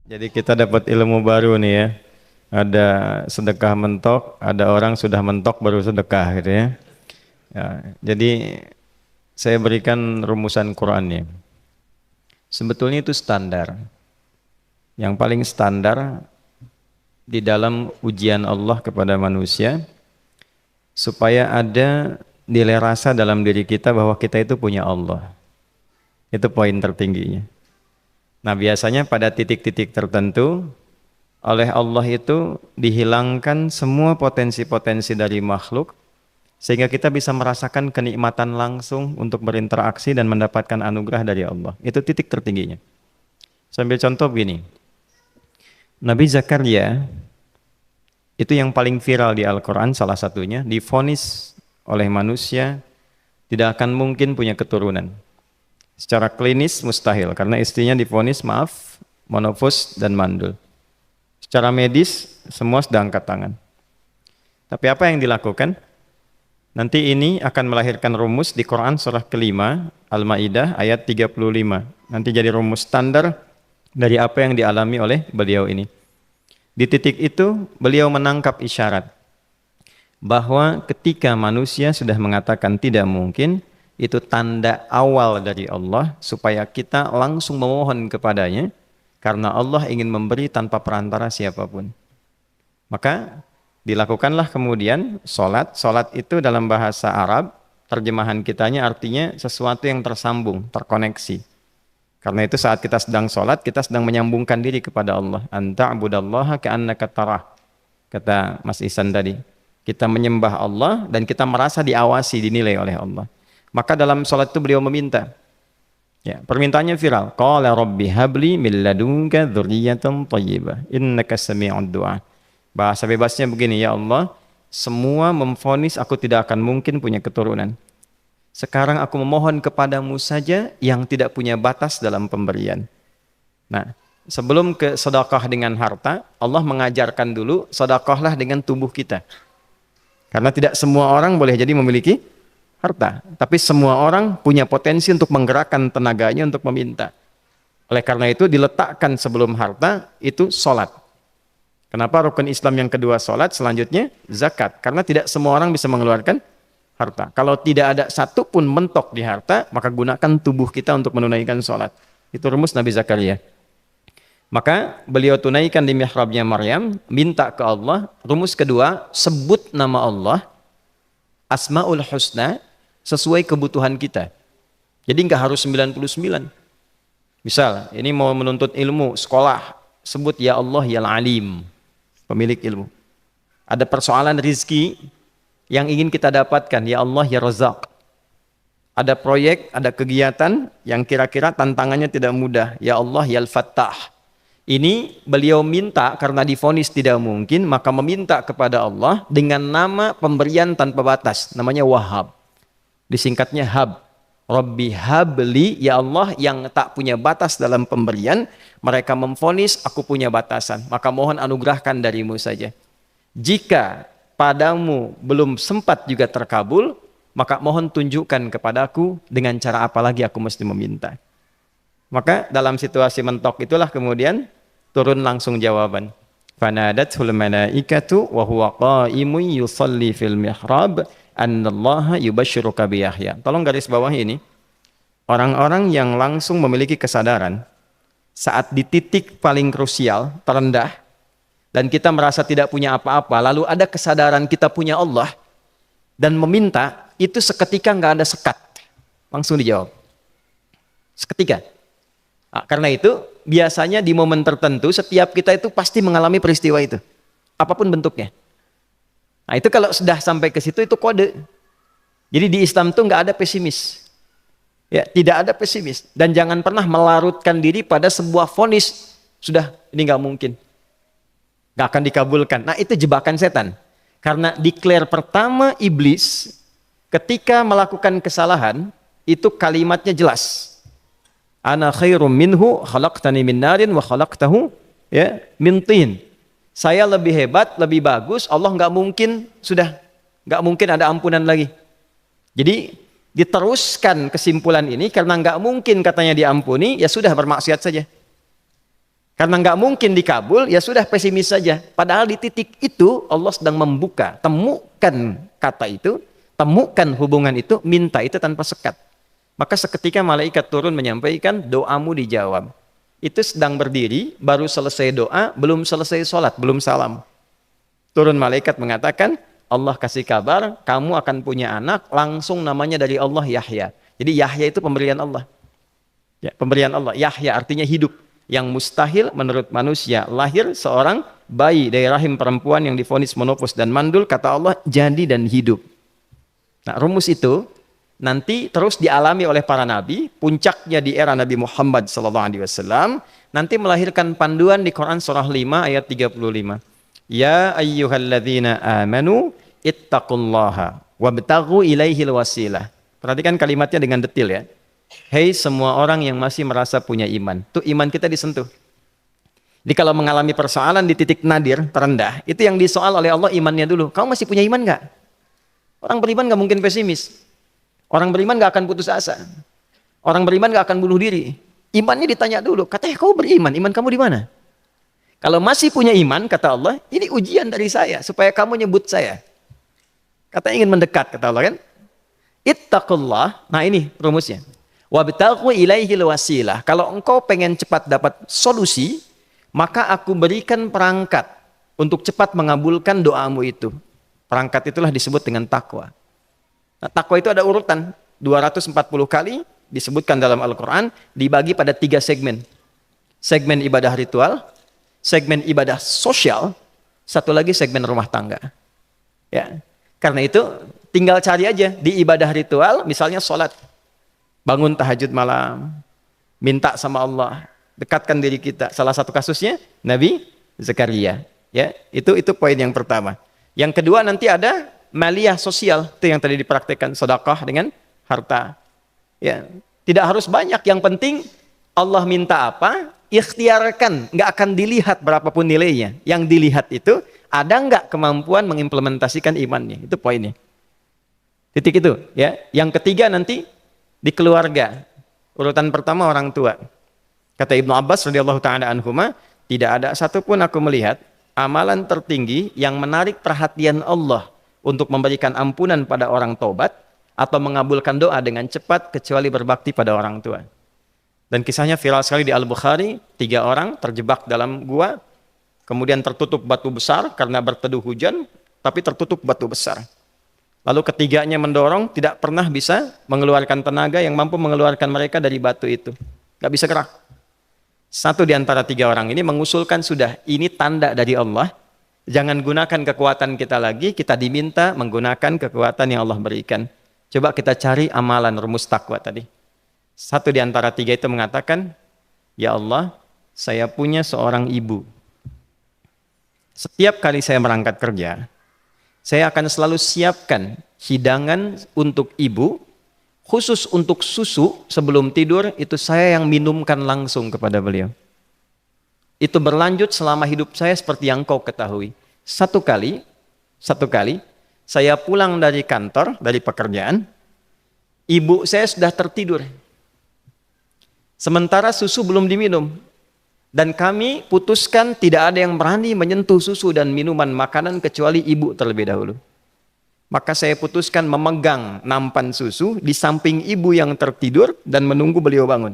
Jadi kita dapat ilmu baru nih ya. Ada sedekah mentok, ada orang sudah mentok baru sedekah gitu ya. Ya, jadi saya berikan rumusan Qur'annya. Sebetulnya itu standar. Yang paling standar di dalam ujian Allah kepada manusia supaya ada nilai rasa dalam diri kita bahwa kita itu punya Allah. Itu poin tertingginya. Nah, biasanya pada titik-titik tertentu oleh Allah itu dihilangkan semua potensi-potensi dari makhluk sehingga kita bisa merasakan kenikmatan langsung untuk berinteraksi dan mendapatkan anugerah dari Allah. Itu titik tertingginya. Sambil contoh begini. Nabi Zakaria itu yang paling viral di Al-Quran, salah satunya divonis oleh manusia tidak akan mungkin punya keturunan. Secara klinis mustahil karena istrinya divonis monofus dan mandul. Secara medis semua sudah angkat tangan. Tapi apa yang dilakukan? Nanti ini akan melahirkan rumus di Quran surah kelima Al-Maidah ayat 35. Nanti jadi rumus standar dari apa yang dialami oleh beliau ini. Di titik itu beliau menangkap isyarat bahwa ketika manusia sudah mengatakan tidak mungkin, itu tanda awal dari Allah supaya kita langsung memohon kepadanya karena Allah ingin memberi tanpa perantara siapapun. Maka dilakukanlah kemudian solat. Solat itu dalam bahasa Arab, terjemahan kitanya artinya sesuatu yang tersambung, terkoneksi. Karena itu saat kita sedang solat, kita sedang menyambungkan diri kepada Allah. Anta'budallaha ka'annaka tarah. Kata Mas Ihsan tadi. Kita menyembah Allah dan kita merasa diawasi, dinilai oleh Allah. Maka dalam sholat itu beliau meminta. Ya, permintaannya viral. Qala rabbi habli min ladunka dzurriyyatan thayyibah innaka sami'ud du'a. Bahasa bebasnya begini, ya Allah, semua memvonis aku tidak akan mungkin punya keturunan. Sekarang aku memohon kepadamu saja yang tidak punya batas dalam pemberian. Nah, sebelum ke sedekah dengan harta, Allah mengajarkan dulu sedekahlah dengan tubuh kita. Karena tidak semua orang boleh jadi memiliki harta, tapi semua orang punya potensi untuk menggerakkan tenaganya untuk meminta. Oleh karena itu diletakkan sebelum harta itu solat. Kenapa rukun Islam yang kedua solat, selanjutnya zakat? Karena tidak semua orang bisa mengeluarkan harta. Kalau tidak ada satu pun mentok di harta, maka gunakan tubuh kita untuk menunaikan solat. Itu rumus Nabi Zakaria. Maka beliau tunaikan di mihrabnya Maryam, minta ke Allah. Rumus kedua, sebut nama Allah, Asmaul Husna, sesuai kebutuhan kita. Jadi nggak harus 99. Misal, ini mau menuntut ilmu, sekolah, sebut ya Allah ya Alim, pemilik ilmu. Ada persoalan rizki yang ingin kita dapatkan, ya Allah ya Razak. Ada proyek, ada kegiatan yang kira-kira tantangannya tidak mudah, ya Allah ya Al-Fattah. Ini beliau minta karena divonis tidak mungkin, maka meminta kepada Allah dengan nama pemberian tanpa batas, namanya Wahhab. Disingkatnya Hab. Rabbi habli, ya Allah yang tak punya batas dalam pemberian, mereka memvonis aku punya batasan, maka mohon anugerahkan darimu saja. Jika padamu belum sempat juga terkabul, maka mohon tunjukkan kepadaku dengan cara apa lagi aku mesti meminta. Maka dalam situasi mentok itulah kemudian turun langsung jawaban. Fanadathul malaikatu wa huwa qa'imun yusalli fil mihrab annallaha yubashshiruka bi Yahya. Tolong garis bawah ini. Orang-orang yang langsung memiliki kesadaran saat di titik paling krusial, terendah, dan kita merasa tidak punya apa-apa, lalu ada kesadaran kita punya Allah dan meminta, itu seketika nggak ada sekat. Langsung dijawab. Seketika. Nah, karena itu biasanya di momen tertentu setiap kita itu pasti mengalami peristiwa itu, apapun bentuknya. Nah itu kalau sudah sampai ke situ itu kode. Jadi di Islam itu nggak ada pesimis, ya tidak ada pesimis, dan jangan pernah melarutkan diri pada sebuah vonis sudah ini nggak mungkin, nggak akan dikabulkan. Nah itu jebakan setan. Karena declare pertama iblis ketika melakukan kesalahan itu kalimatnya jelas. Ana khairum minhu khalaqtani min narin wa khalaqtahu ya min tin. Saya lebih hebat, lebih bagus, Allah nggak mungkin, sudah nggak mungkin ada ampunan lagi. Jadi diteruskan kesimpulan ini karena nggak mungkin katanya diampuni, ya sudah bermaksiat saja. Karena nggak mungkin dikabul, ya sudah pesimis saja. Padahal di titik itu Allah sedang membuka. Temukan kata itu, temukan hubungan itu, minta itu tanpa sekat. Maka seketika malaikat turun menyampaikan, doamu dijawab. Itu sedang berdiri, baru selesai doa, belum selesai sholat, belum salam. Turun malaikat mengatakan, Allah kasih kabar, kamu akan punya anak, langsung namanya dari Allah Yahya. Jadi Yahya itu pemberian Allah. Ya, pemberian Allah. Yahya artinya hidup. Yang mustahil menurut manusia. Lahir seorang bayi dari rahim perempuan yang divonis menopause dan mandul, kata Allah, jadi dan hidup. Nah, rumus itu nanti terus dialami oleh para nabi, puncaknya di era Nabi Muhammad SAW, nanti melahirkan panduan di Quran surah 5 ayat 35. Ya ayyuhalladzina amanu ittaqullaha wabtaghu ilaihil wasilah. Perhatikan kalimatnya dengan detail ya. Hei semua orang yang masih merasa punya iman. Tuh iman kita disentuh. Jadi kalau mengalami persoalan di titik nadir, terendah, itu yang disoal oleh Allah imannya dulu. Kamu masih punya iman nggak? Orang beriman nggak mungkin pesimis. Orang beriman gak akan putus asa. Orang beriman gak akan bunuh diri. Imannya ditanya dulu. Katanya kau beriman, iman kamu di mana? Kalau masih punya iman, kata Allah, ini ujian dari saya supaya kamu nyebut saya. Katanya ingin mendekat, kata Allah kan? Ittaqullah. Nah ini rumusnya. Wabtaghu ilaihil wasilah. Kalau engkau pengen cepat dapat solusi, maka aku berikan perangkat untuk cepat mengabulkan doamu itu. Perangkat itulah disebut dengan takwa. Nah, takwa itu ada urutan 240 kali disebutkan dalam Al-Quran, dibagi pada 3 segmen. Segmen ibadah ritual, segmen ibadah sosial, satu lagi segmen rumah tangga. Ya, karena itu tinggal cari aja di ibadah ritual, misalnya sholat, bangun tahajud malam, minta sama Allah, dekatkan diri kita. Salah satu kasusnya Nabi Zakaria. Ya, itu poin yang pertama. Yang kedua nanti ada maliyah sosial, itu yang tadi dipraktekkan, sedekah dengan harta. Ya, tidak harus banyak, yang penting Allah minta apa, ikhtiarkan, nggak akan dilihat berapapun nilainya. Yang dilihat itu ada nggak kemampuan mengimplementasikan imannya, itu poinnya. Titik itu, ya. Yang ketiga nanti di keluarga. Urutan pertama orang tua. Kata Ibnu Abbas radhiyallahu taala anhuma, tidak ada satupun aku melihat amalan tertinggi yang menarik perhatian Allah untuk memberikan ampunan pada orang taubat atau mengabulkan doa dengan cepat kecuali berbakti pada orang tua. Dan kisahnya viral sekali di Al-Bukhari, 3 orang terjebak dalam gua, kemudian tertutup batu besar karena berteduh hujan, tapi tertutup batu besar. Lalu ketiganya mendorong, tidak pernah bisa mengeluarkan tenaga yang mampu mengeluarkan mereka dari batu itu. Gak bisa gerak. Satu di antara 3 orang ini mengusulkan, sudah, ini tanda dari Allah. Jangan gunakan kekuatan kita lagi, kita diminta menggunakan kekuatan yang Allah berikan. Coba kita cari amalan rumus takwa tadi. Satu di antara 3 itu mengatakan, ya Allah, saya punya seorang ibu. Setiap kali saya berangkat kerja, saya akan selalu siapkan hidangan untuk ibu, khusus untuk susu sebelum tidur, itu saya yang minumkan langsung kepada beliau. Itu berlanjut selama hidup saya seperti yang kau ketahui. Satu kali, saya pulang dari kantor, dari pekerjaan, ibu saya sudah tertidur. Sementara susu belum diminum. Dan kami putuskan tidak ada yang berani menyentuh susu dan minuman makanan kecuali ibu terlebih dahulu. Maka saya putuskan memegang nampan susu di samping ibu yang tertidur dan menunggu beliau bangun.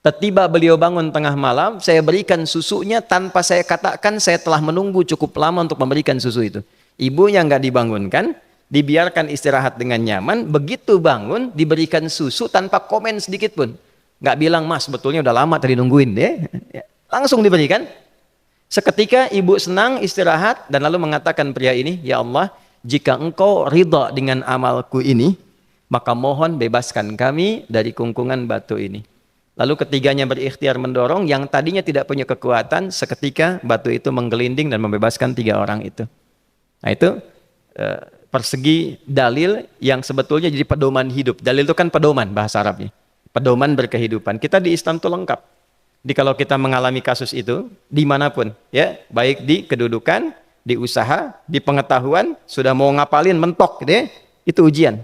Tiba beliau bangun tengah malam, saya berikan susunya tanpa saya katakan saya telah menunggu cukup lama untuk memberikan susu itu. Ibunya nggak dibangunkan, dibiarkan istirahat dengan nyaman, begitu bangun diberikan susu tanpa komen sedikit pun. Nggak bilang, mas sebetulnya udah lama tadi nungguin deh. Langsung diberikan. Seketika ibu senang istirahat dan lalu mengatakan pria ini, ya Allah, jika engkau ridha dengan amalku ini, maka mohon bebaskan kami dari kungkungan batu ini. Lalu ketiganya berikhtiar mendorong, yang tadinya tidak punya kekuatan, seketika batu itu menggelinding dan membebaskan 3 orang itu. Nah itu persegi dalil yang sebetulnya jadi pedoman hidup. Dalil itu kan pedoman bahasa Arabnya. Pedoman berkehidupan. Kita di Islam itu lengkap. Jadi kalau kita mengalami kasus itu, dimanapun, ya, baik di kedudukan, di usaha, di pengetahuan, sudah mau ngapalin mentok, gitu ya, itu ujian.